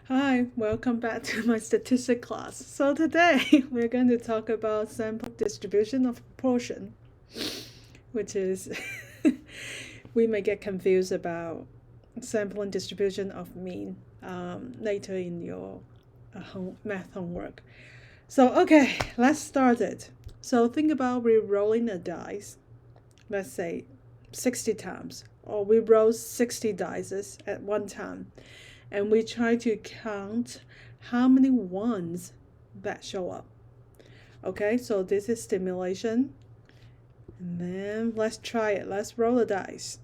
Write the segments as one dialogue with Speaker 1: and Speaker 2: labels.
Speaker 1: Hi, welcome back to my statistics class. So today we're going to talk about sample distribution of proportion, which is we may get confused about sample and distribution of mean later in your math homework. So okay, let's start it. So think about re-rolling a dice, let's say 60 times, or we roll 60 dice at one time, and we try to count how many ones that show up. Okay, so this is stimulation. And then let's try it. Let's roll the dice.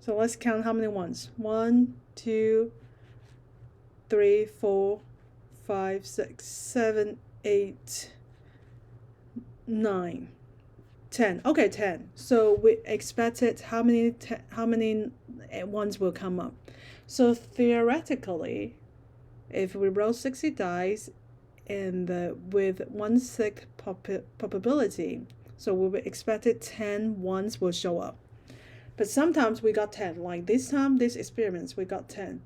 Speaker 1: So let's count how many ones. 1, 2, 3, 4, 5, 6, 7, 8, 9, 10. Okay, 10. So we expected how many ones will come up. So theoretically, if we roll 60 dice and with 1/6 probability, so we expected 10 ones will show up. But sometimes we got 10. Like this time, this experiments, we got 10.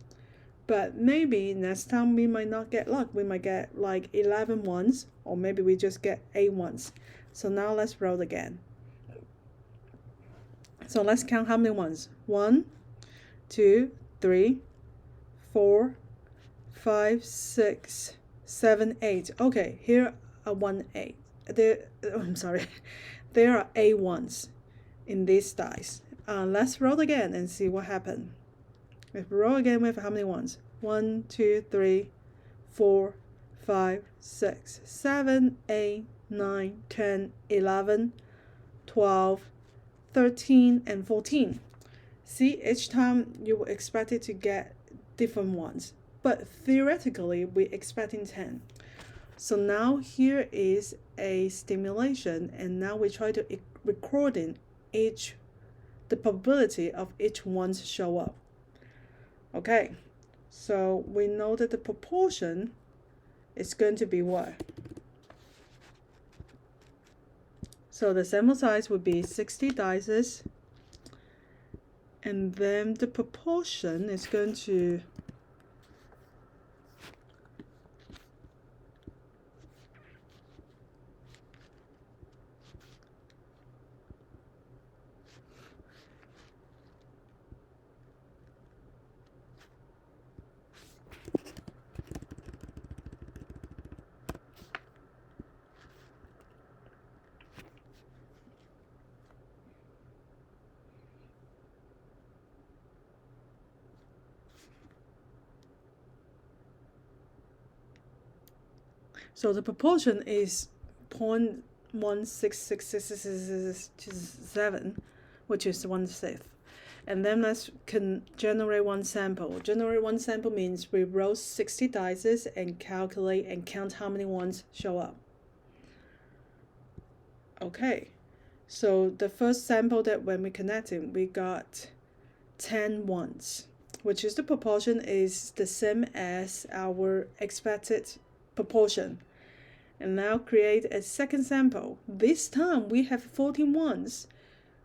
Speaker 1: But maybe next time we might not get luck. We might get like 11 ones, or maybe we just get 8 ones. So now let's roll again. So let's count how many ones. 1, 2, 3, 4, 5, 6, 7, 8. Okay, here are 1 8. I'm sorry. There are 8 ones in these dice. Let's roll again and see what happened. If we roll again with how many ones? 1, 2, 3, 4, 5, 6, 7, 8, 9, 10, 11, 12, 13, and 14. See, each time you were expected to get different ones, but theoretically we're expecting 10. So now here is a stimulation, and now we try to recording the probability of each one to show up. Okay, so we know that the proportion is going to be what? So the sample size would be 60 dices, and then the proportion is going to so the proportion is 0.16667, which is 1/6. And then let's generate one sample. Generate one sample means we roll 60 dice and calculate and count how many ones show up. Okay, so the first sample that when we connected, we got 10 ones, which is the proportion is the same as our expected proportion. And now create a second sample. This time we have 14 ones,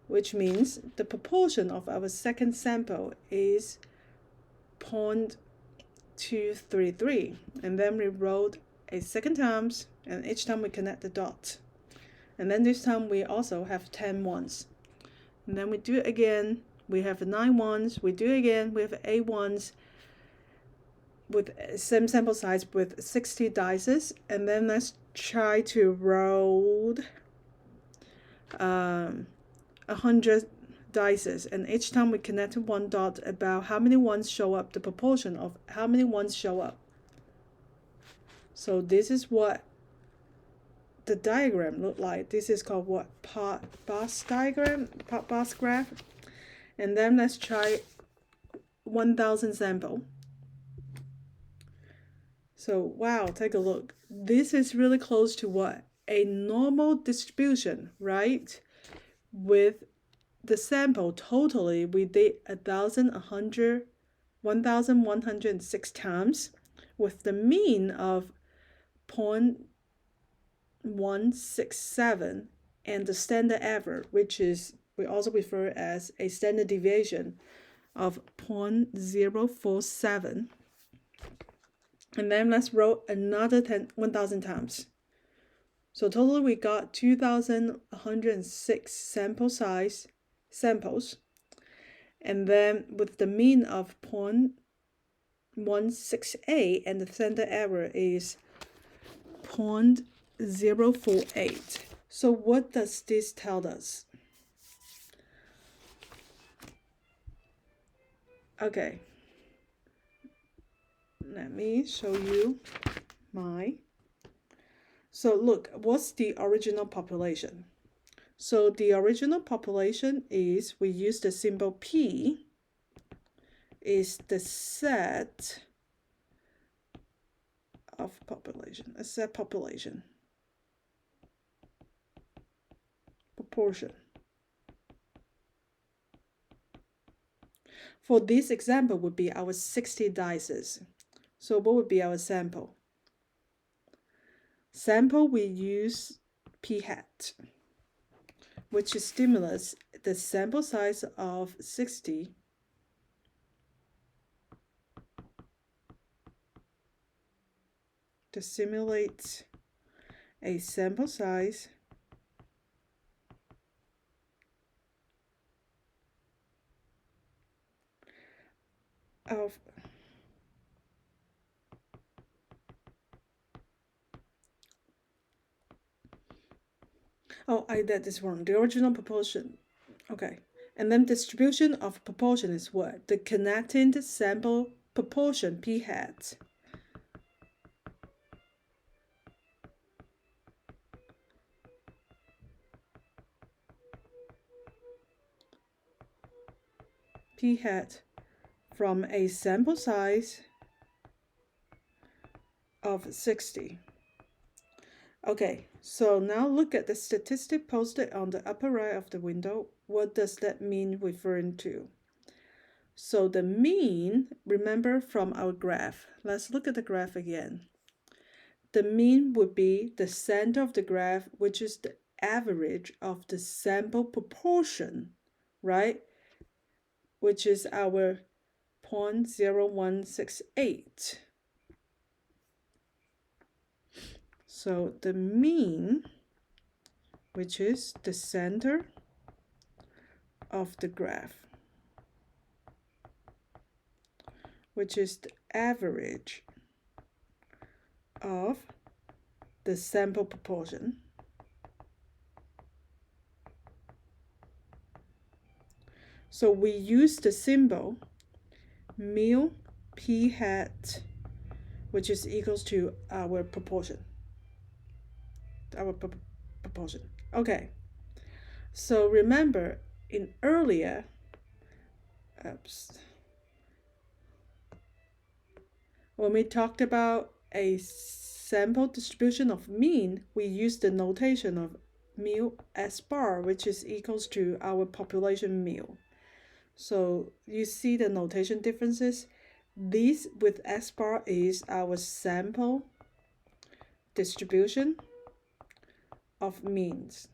Speaker 1: which means the proportion of our second sample is 0.233. And then we rolled a second times, and each time we connect the dot. And then this time we also have 10 ones. And then we do it again. We have 9 ones. We do it again. We have 8 ones with same sample size with 60 dice. And then let's try to roll 100 dice, and each time we connect one dot about how many ones show up, the proportion of how many ones show up. So this is what the diagram look like. This is called what? Bos diagram, Bos graph. And then let's try 1000 sample. So wow, take a look. This is really close to what? A normal distribution, right? With the sample totally we did 1106 times, with the mean of 0.167 and the standard error, which is we also refer as a standard deviation of 0.047. And then let's roll another 1,000 times. So totally we got 2,106 samples. And then with the mean of 0.168 and the standard error is 0.048. So what does this tell us? Okay, let me show you my. So look, what's the original population? So the original population is, we use the symbol P, is the set of population, a set population, proportion. For this example would be our 60 dices. So what would be our sample? Sample, we use p hat, which stimulates the sample size of 60 to simulate a sample size of I did this wrong. The original proportion. Okay. And then distribution of proportion is what? The connected sample proportion p hat. P hat from a sample size of 60. Okay, so now look at the statistic posted on the upper right of the window. What does that mean referring to? So the mean, remember from our graph. Let's look at the graph again. The mean would be the center of the graph, which is the average of the sample proportion, right? Which is our 0.0168. So the mean, which is the center of the graph, which is the average of the sample proportion, so we use the symbol mu p hat, which is equals to our proportion. Okay, so remember in earlier when we talked about a sample distribution of mean, we used the notation of mu s bar, which is equals to our population mu. So you see the notation differences. This with s bar is our sample distribution of means,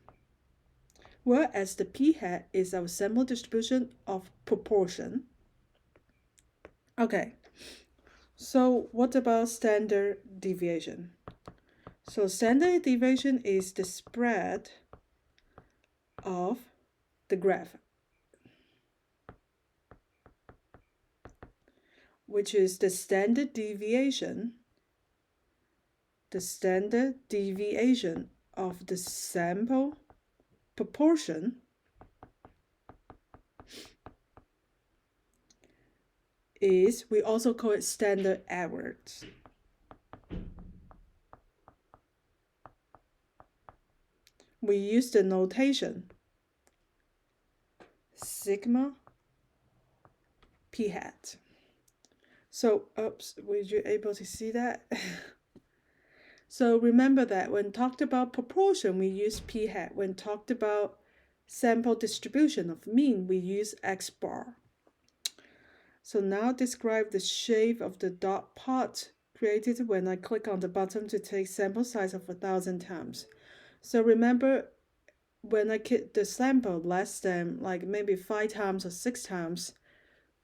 Speaker 1: whereas the p hat is our sample distribution of proportion. Okay, so what about standard deviation? So standard deviation is the spread of the graph, which is the standard deviation of the sample proportion is, we also call it standard error. We use the notation sigma p hat. So, were you able to see that? So remember that when talked about proportion, we use p hat. When talked about sample distribution of mean, we use x bar. So now describe the shape of the dot plot created when I click on the button to take sample size of 1,000 times. So remember, when I get the sample less than like maybe 5 times or 6 times,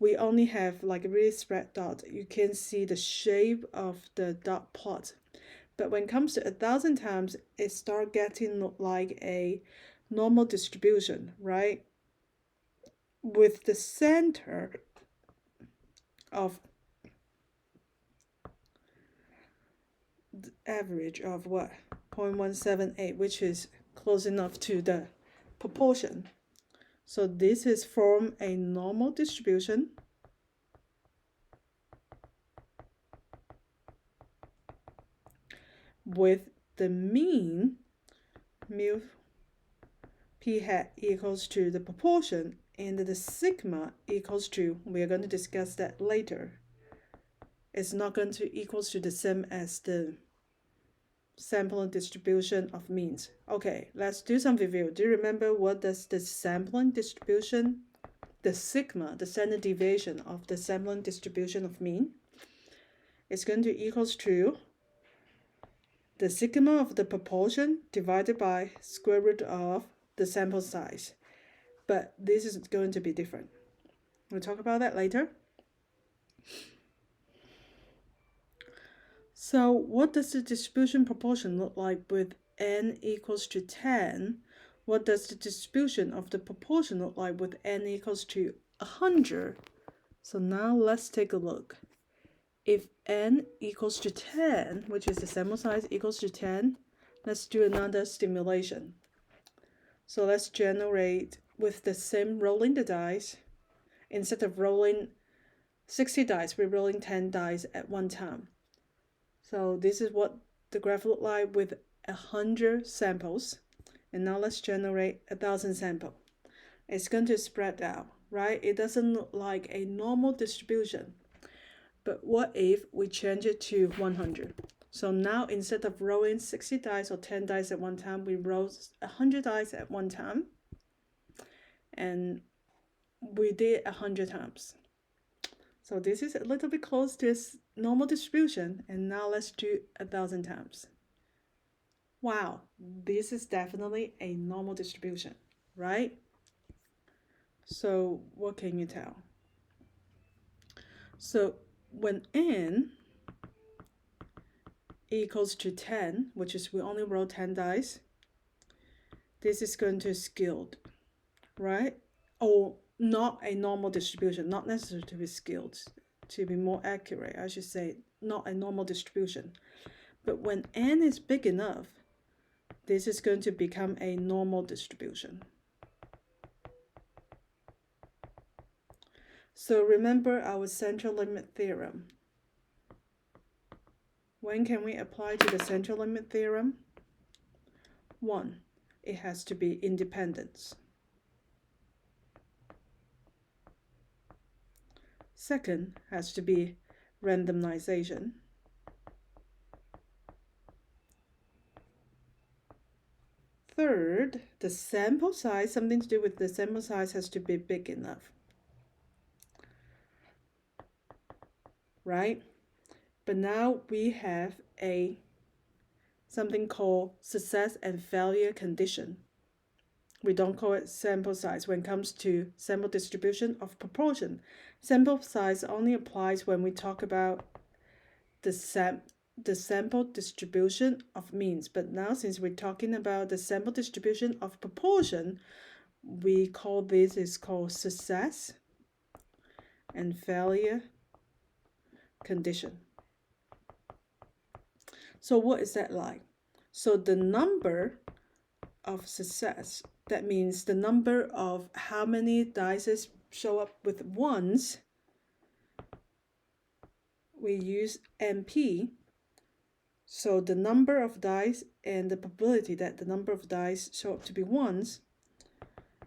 Speaker 1: we only have like a really spread dot. You can see the shape of the dot plot. But when it comes to 1,000 times, it starts getting like a normal distribution, right? With the center of the average of what? 0.178, which is close enough to the proportion. So this is from a normal distribution with the mean mu p hat equals to the proportion, and the sigma equals to, we are going to discuss that later. It's not going to equals to the same as the sampling distribution of means. Okay, let's do some review. Do you remember what does the sampling distribution, the sigma, the standard deviation of the sampling distribution of mean? It's going to equals to the sigma of the proportion divided by square root of the sample size. But this is going to be different. We'll talk about that later. So what does the distribution proportion look like with n equals to 10? What does the distribution of the proportion look like with n equals to 100? So now let's take a look. If n equals to 10, which is the sample size equals to 10, let's do another stimulation. So let's generate with the same rolling the dice. Instead of rolling 60 dice, we're rolling 10 dice at one time. So this is what the graph look like with 100 samples. And now let's generate 1,000 samples. It's going to spread out, right? It doesn't look like a normal distribution. But what if we change it to 100? So now instead of rolling 60 dice or 10 dice at one time, we roll 100 dice at one time. And we did 100 times. So this is a little bit close to its normal distribution. And now let's do 1,000 times. Wow, this is definitely a normal distribution, right? So what can you tell? So when n equals to 10, which is we only roll 10 dice, this is going to skewed, right? Or not a normal distribution, not necessarily to be skewed. To be more accurate, I should say not a normal distribution. But when n is big enough, this is going to become a normal distribution. So remember our central limit theorem. When can we apply to the central limit theorem? 1. It has to be independence. Second has to be randomization. Third, the sample size, something to do with the sample size, has to be big enough. Right? But now we have something called success and failure condition. We don't call it sample size when it comes to sample distribution of proportion. Sample size only applies when we talk about the sample distribution of means. But now since we're talking about the sample distribution of proportion, we call this is called success and failure condition. So what is that like? So the number of success, that means the number of how many dice show up with ones, we use NP. So the number of dice and the probability that the number of dice show up to be ones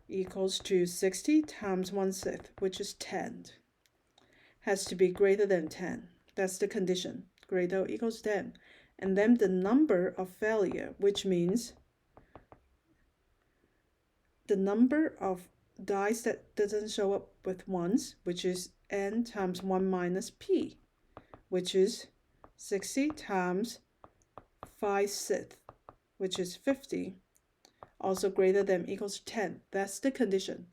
Speaker 1: equals to 60 times 1/6, which is 10. Has to be greater than 10. That's the condition, greater or equals 10. And then the number of failure, which means the number of dice that doesn't show up with ones, which is n times 1 minus p, which is 60 times 5/6, which is 50, also greater than equals 10. That's the condition.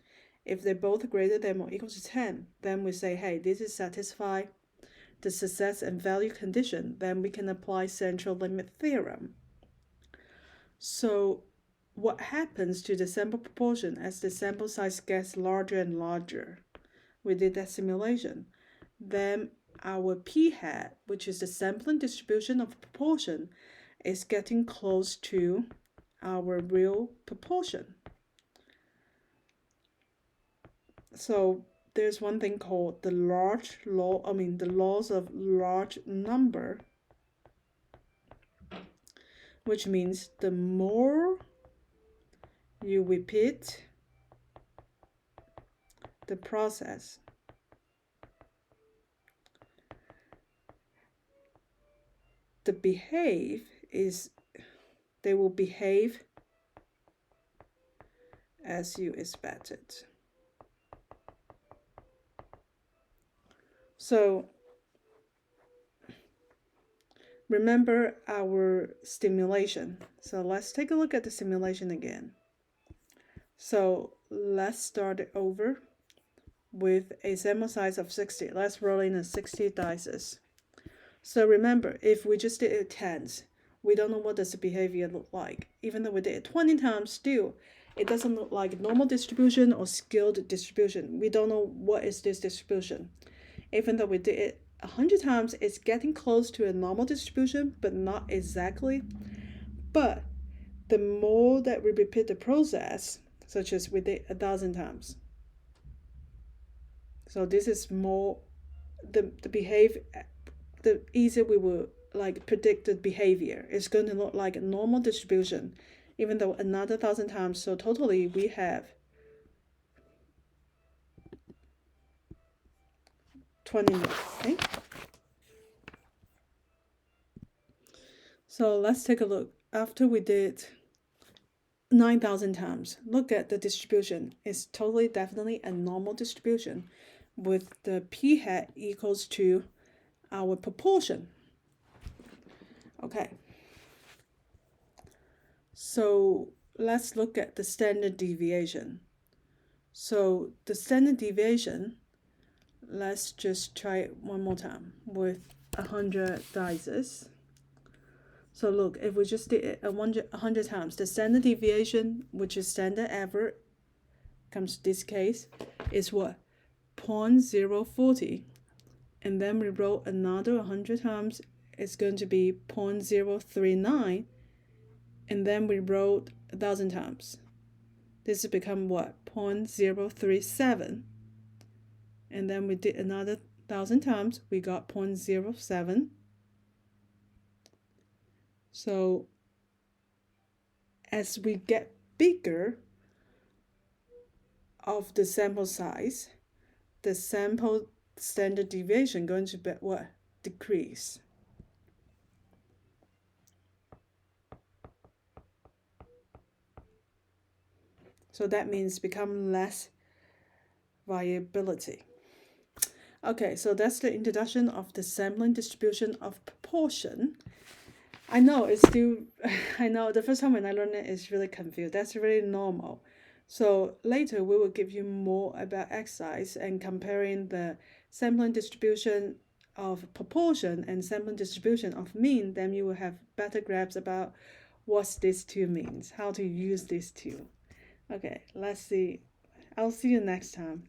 Speaker 1: If they're both greater than or equal to 10, then we say, hey, this is satisfy the success and value condition. Then we can apply central limit theorem. So what happens to the sample proportion as the sample size gets larger and larger? We did that simulation. Then our p-hat, which is the sampling distribution of proportion, is getting close to our real proportion. So there's one thing called the laws of large number, which means the more you repeat the process, they will behave as you expected. So remember our stimulation. So let's take a look at the simulation again. So let's start it over with a sample size of 60. Let's roll in a 60 dice. So remember, if we just did it tens, we don't know what does the behavior look like. Even though we did it 20 times, still, it doesn't look like normal distribution or skewed distribution. We don't know what is this distribution. Even though we did it 100 times, it's getting close to a normal distribution, but not exactly. But the more that we repeat the process, such as we did 1,000 times, so this is more the behavior, the easier we will like predict the behavior. It's going to look like a normal distribution, even though another 1,000 times. So totally we have 20 more, okay? So let's take a look. After we did 9,000 times, look at the distribution. It's totally definitely a normal distribution with the p-hat equals to our proportion. Okay. So let's look at the standard deviation. So the standard deviation, let's just try it one more time with 100 dice. So look, if we just did it 100 times, the standard deviation, which is standard average, comes to this case, is what? 0.040. And then we roll another 100 times, it's going to be 0.039. And then we rolled 1,000 times. This has become what? 0.037. And then we did another 1,000 times, we got 0.07. So as we get bigger of the sample size, the sample standard deviation going to be what? Decrease. So that means become less variability. Okay, so that's the introduction of the sampling distribution of proportion. I know it's still, I know the first time when I learned it, it's really confused. That's really normal. So later we will give you more about exercise and comparing the sampling distribution of proportion and sampling distribution of mean. Then you will have better grasp about what these two means, how to use these two. Okay, let's see. I'll see you next time.